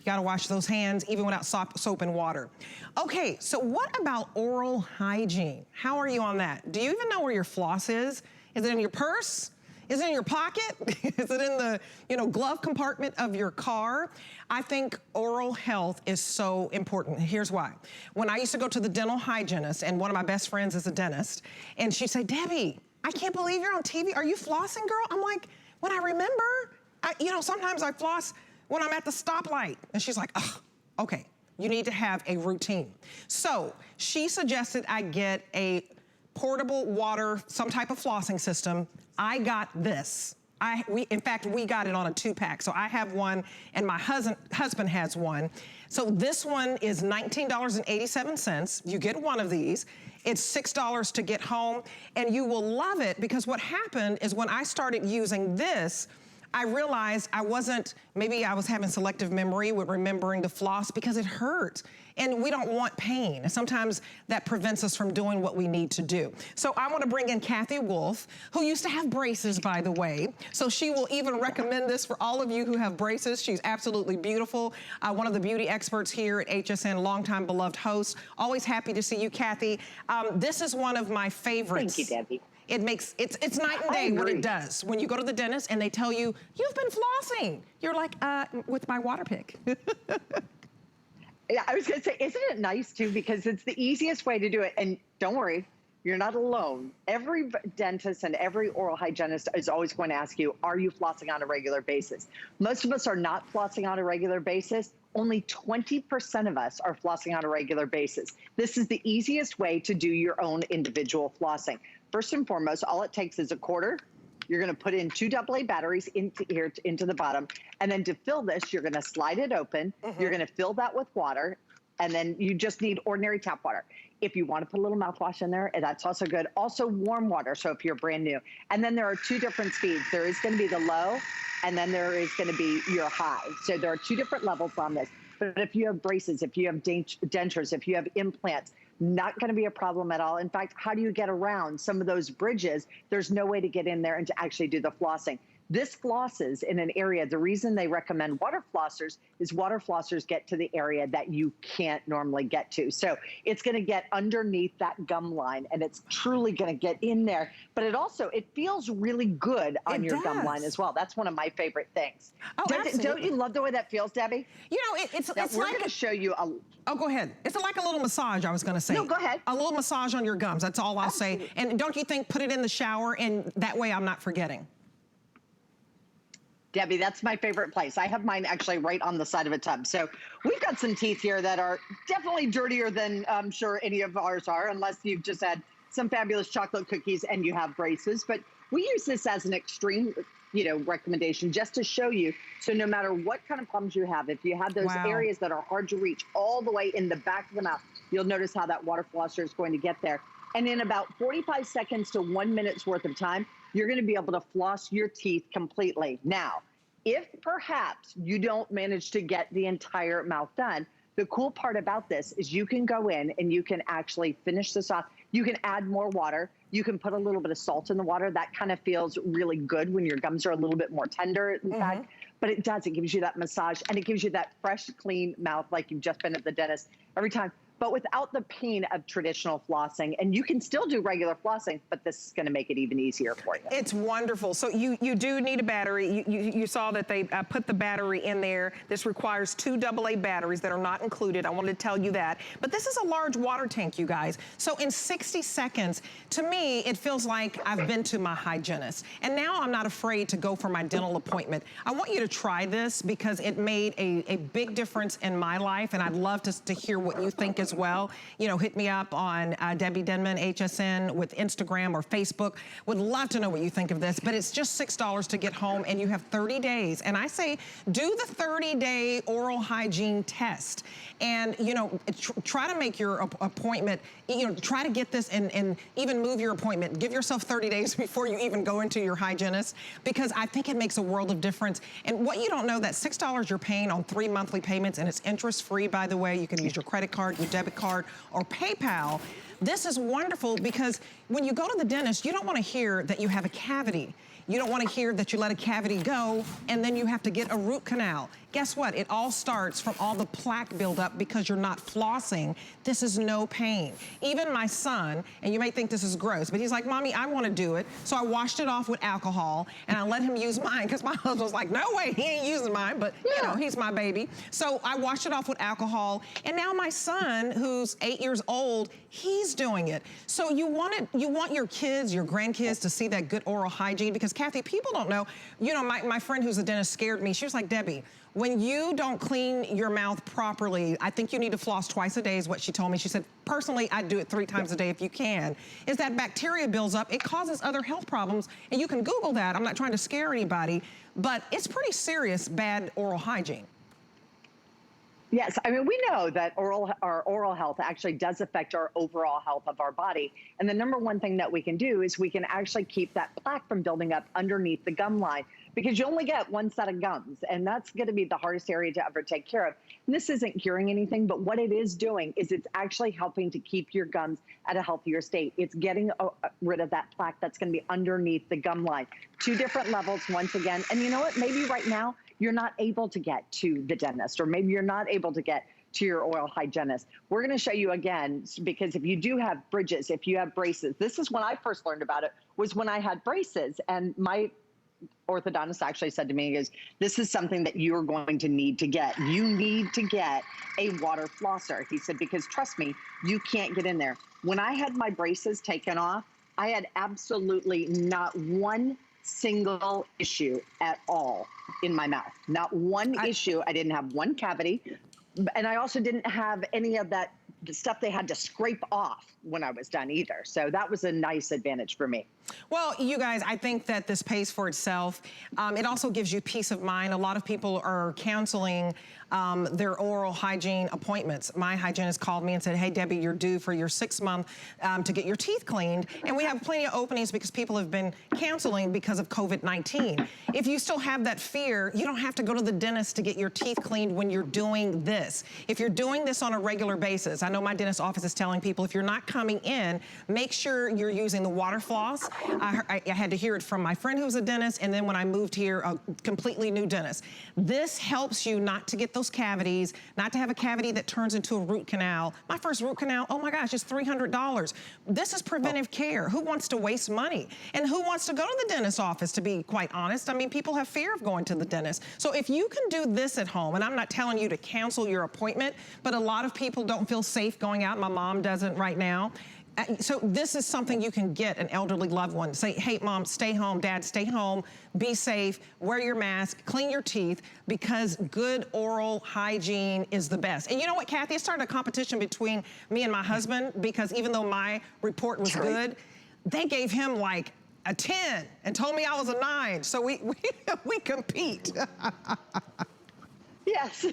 gotta wash those hands even without soap and water. Okay, so what about oral hygiene? How are you on that? Do you even know where your floss is? Is it in your purse? Is it in your pocket? Is it in the, glove compartment of your car? I think oral health is so important. Here's why. When I used to go to the dental hygienist, and one of my best friends is a dentist, and she'd say, Debbie, I can't believe you're on TV. Are you flossing, girl? I'm like, when I remember, sometimes I floss when I'm at the stoplight. And she's like, ugh, okay, you need to have a routine. So she suggested I get a portable water, some type of flossing system. I got this. In fact, we got it on a 2-pack. So I have one and my husband has one. So this one is $19.87. You get one of these. It's $6 to get home, and you will love it, because what happened is when I started using this, I realized maybe I was having selective memory with remembering to floss because it hurt. And we don't want pain. And sometimes that prevents us from doing what we need to do. So I want to bring in Kathy Wolf, who used to have braces, by the way. So she will even recommend this for all of you who have braces. She's absolutely beautiful. One of the beauty experts here at HSN, longtime beloved host. Always happy to see you, Kathy. This is one of my favorites. Thank you, Debbie. It's night and day what it does. When you go to the dentist and they tell you, you've been flossing. You're like, with my water pick. Yeah, I was gonna say, isn't it nice too? Because it's the easiest way to do it. And don't worry, you're not alone. Every dentist and every oral hygienist is always going to ask you, are you flossing on a regular basis? Most of us are not flossing on a regular basis. Only 20% of us are flossing on a regular basis. This is the easiest way to do your own individual flossing. First and foremost, all it takes is a quarter. You're gonna put in 2 AA batteries into the bottom. And then to fill this, you're gonna slide it open. You're gonna fill that with water. And then you just need ordinary tap water. If you wanna put a little mouthwash in there, that's also good. Also warm water, so if you're brand new. And then there are 2 different speeds. There is gonna be the low, and then there is gonna be your high. So there are 2 different levels on this. But if you have braces, if you have dentures, if you have implants, not going to be a problem at all. In fact, how do you get around some of those bridges? There's no way to get in there and to actually do the flossing. This flosses in an area. The reason they recommend water flossers is water flossers get to the area that you can't normally get to. So it's going to get underneath that gum line, and it's truly going to get in there. But it feels really good on your gum line as well. That's one of my favorite things. Oh, don't you love the way that feels, Debbie? It's we're like going to show you a... Oh, go ahead. It's like a little massage, I was going to say. No, go ahead. A little massage on your gums. That's all I'll say. And don't you think, put it in the shower, and that way I'm not forgetting. Debbie, that's my favorite place. I have mine actually right on the side of a tub. So we've got some teeth here that are definitely dirtier than I'm sure any of ours are, unless you've just had some fabulous chocolate cookies and you have braces. But we use this as an extreme, recommendation just to show you. So no matter what kind of problems you have, if you have those areas that are hard to reach all the way in the back of the mouth, you'll notice how that water flosser is going to get there. And in about 45 seconds to 1 minute's worth of time, you're going to be able to floss your teeth completely. Now, if perhaps you don't manage to get the entire mouth done, the cool part about this is you can go in and you can actually finish this off. You can add more water. You can put a little bit of salt in the water. That kind of feels really good when your gums are a little bit more tender, in fact. But it does. It gives you that massage, and it gives you that fresh, clean mouth like you've just been at the dentist every time, but without the pain of traditional flossing. And you can still do regular flossing, but this is going to make it even easier for you. It's wonderful. So you do need a battery. You saw that they put the battery in there. This requires 2 AA batteries that are not included. I wanted to tell you that. But this is a large water tank, you guys. So in 60 seconds, to me, it feels like I've been to my hygienist. And now I'm not afraid to go for my dental appointment. I want you to try this because it made a big difference in my life, and I'd love to hear what you think as well. Hit me up on Debbie Denman, HSN, with Instagram or Facebook. Would love to know what you think of this, but it's just $6 to get home, and you have 30 days. And I say, do the 30-day oral hygiene test. And, try to make your appointment, try to get this and even move your appointment. Give yourself 30 days before you even go into your hygienist, because I think it makes a world of difference. And what you don't know, that $6 you're paying on 3 monthly payments, and it's interest-free, by the way. You can use your credit card, your debit card, or PayPal. This is wonderful because when you go to the dentist, you don't want to hear that you have a cavity. You don't want to hear that you let a cavity go and then you have to get a root canal. Guess what? It all starts from all the plaque buildup because you're not flossing. This is no pain. Even my son, and you may think this is gross, but he's like, Mommy, I want to do it. So I washed it off with alcohol and I let him use mine because my husband was like, no way, he ain't using mine, but you know, he's my baby. So I washed it off with alcohol and now my son, who's 8 years old, he's doing it. So you want your kids, your grandkids to see that good oral hygiene because Kathy, people don't know, you know, my friend who's a dentist scared me. She was like, Debbie, when you don't clean your mouth properly, I think you need to floss twice a day is what she told me. She said, personally, I do it 3 times a day if you can. Is that bacteria builds up, it causes other health problems, and you can Google that. I'm not trying to scare anybody, but it's pretty serious, bad oral hygiene. Yes, I mean, we know that our oral health actually does affect our overall health of our body. And the number one thing that we can do is we can actually keep that plaque from building up underneath the gum line because you only get one set of gums. And that's going to be the hardest area to ever take care of. And this isn't curing anything, but what it is doing is it's actually helping to keep your gums at a healthier state. It's getting rid of that plaque that's going to be underneath the gum line. 2 different levels once again. And you know what? Maybe right now, you're not able to get to the dentist, or maybe you're not able to get to your oral hygienist. We're going to show you again, because if you do have bridges, if you have braces, this is when I first learned about it, was when I had braces. And my orthodontist actually said to me, he goes, this is something that you're going to need to get. You need to get a water flosser. He said, because trust me, you can't get in there. When I had my braces taken off, I had absolutely not one single issue at all in my mouth. Not one issue. I didn't have one cavity. And I also didn't have any of that the stuff they had to scrape off when I was done either. So that was a nice advantage for me. Well, you guys, I think that this pays for itself. It also gives you peace of mind. A lot of people are canceling their oral hygiene appointments. My hygienist called me and said, hey, Debbie, you're due for your 6th month to get your teeth cleaned. And we have plenty of openings because people have been canceling because of COVID-19. If you still have that fear, you don't have to go to the dentist to get your teeth cleaned when you're doing this. If you're doing this on a regular basis, I know my dentist office is telling people, if you're not coming in, make sure you're using the water floss. I had to hear it from my friend who's a dentist, and then when I moved here, a completely new dentist. This helps you not to get those cavities, not to have a cavity that turns into a root canal. My first root canal, oh my gosh, it's $300. This is preventive care. Who wants to waste money? And who wants to go to the dentist's office, to be quite honest? I mean, people have fear of going to the dentist. So if you can do this at home, and I'm not telling you to cancel your appointment, but a lot of people don't feel safe going out. My mom doesn't right now. So this is something you can get an elderly loved one. Say, hey, Mom, stay home. Dad, stay home. Be safe. Wear your mask. Clean your teeth, because good oral hygiene is the best. And you know what, Kathy? It started a competition between me and my husband, because even though my report was good, they gave him like a 10 and told me I was a 9. So we compete. Yes.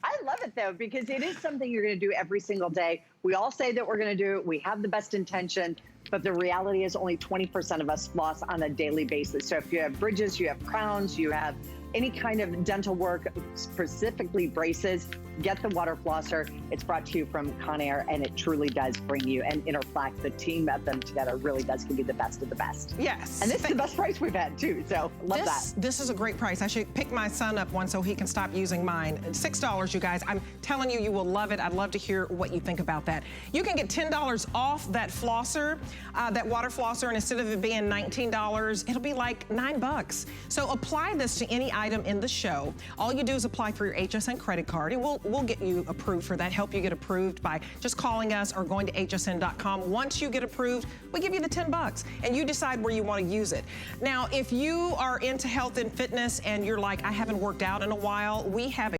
I love it though, because it is something you're going to do every single day. We all say that we're going to do it. We have the best intention, but the reality is only 20% of us floss on a daily basis. So if you have bridges, you have crowns, you have any kind of dental work, specifically braces, get the water flosser. It's brought to you from Conair, and it truly does bring you, and Interplak, the team of them together really does give you the best of the best. Yes. And this is the best price we've had too, so love that. This is a great price. I should pick my son up one so he can stop using mine. $6, you guys. I'm telling you, you will love it. I'd love to hear what you think about that. You can get $10 off that flosser, that water flosser, and instead of it being $19, it'll be like $9. So apply this to any item in the show. All you do is apply for your HSN credit card, and we'll get you approved for that, help you get approved by just calling us or going to hsn.com. Once you get approved, we give you the $10 and you decide where you want to use it. Now, if you are into health and fitness and you're like, I haven't worked out in a while, we have